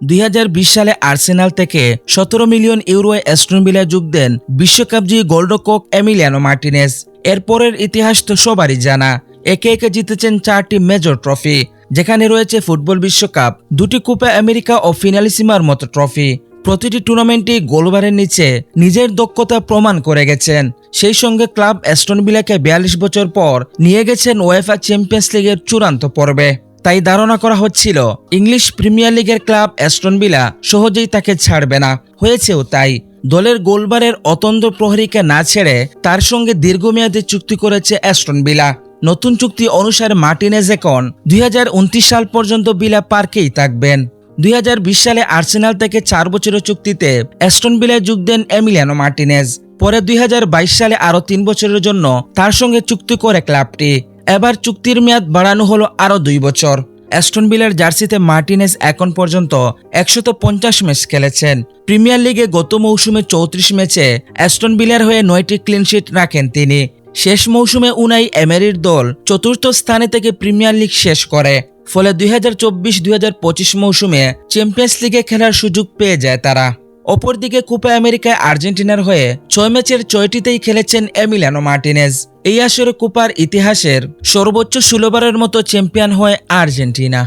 2020 সালে আর্সেনাল থেকে 17 million ইউরোয় Aston ভিলায় যোগ দেন বিশ্বকাপ জয়ী গোলরক্ষক এমিলিয়ানো মার্টিনেজ। এরপরের ইতিহাস তো সবারই জানা। একে একে জিতেছেন 4টি মেজর ট্রফি, যেখানে রয়েছে ফুটবল বিশ্বকাপ, 2টি কোপা আমেরিকা ও ফিনালিসিমার মতো ট্রফি। প্রতিটি টুর্নামেন্টে গোলবারের নিচে নিজের দক্ষতা প্রমাণ করে গেছেন। সেই সঙ্গে ক্লাব অ্যাস্টন ভিলাকে 42 বছর পর নিয়ে গেছেন ওয়েফা চ্যাম্পিয়ন্স লিগের চূড়ান্ত পর্বে। তাই ধারণা করা হচ্ছিল ইংলিশ প্রিমিয়ার লিগের ক্লাব অ্যাস্টন ভিলা সহজেই তাকে ছাড়বে না। হয়েছেও তাই। দলের গোলবারের অতন্দ্র প্রহরীকে না ছেড়ে তার সঙ্গে দীর্ঘমেয়াদী চুক্তি করেছে অ্যাস্টন ভিলা। নতুন চুক্তি অনুসারে মার্টিনেজ এখন 2029 সাল পর্যন্ত ভিলা পার্কেই থাকবেন। 2020 সালে আর্সেনাল থেকে 4 বছরের চুক্তিতে অ্যাস্টন ভিলায় যোগ দেন এমিলিয়ানো মার্টিনেজ। পরে 2022 সালে আরও 3 বছরের জন্য তার সঙ্গে চুক্তি করে ক্লাবটি। এবার চুক্তির মেয়াদ বাড়ানো হলো আরও 2 বছর। অ্যাস্টন ভিলার জার্সিতে মার্টিনেজ এখন পর্যন্ত 150 ম্যাচ খেলেছেন। প্রিমিয়ার লিগে গত মৌসুমে 34 ম্যাচে অ্যাস্টন ভিলার হয়ে 9টি ক্লিনশিট রাখেন তিনি। শেষ মৌসুমে উনাই এমেরির দল 4র্থ স্থানে থেকে প্রিমিয়ার লিগ শেষ করে। ফলে 2024-2025 মৌসুমে চ্যাম্পিয়ন্স লিগে খেলার সুযোগ পেয়ে যায় তারা। অপরদিকে কোপা আমেরিকায় আর্জেন্টিনার হয়ে 6 ম্যাচের 6টিতেই খেলেছেন এমিলিয়ানো মার্টিনেজ। এই আসরে কোপার ইতিহাসের সর্বোচ্চ 16 বারের মতো চ্যাম্পিয়ন হয় আর্জেন্টিনা।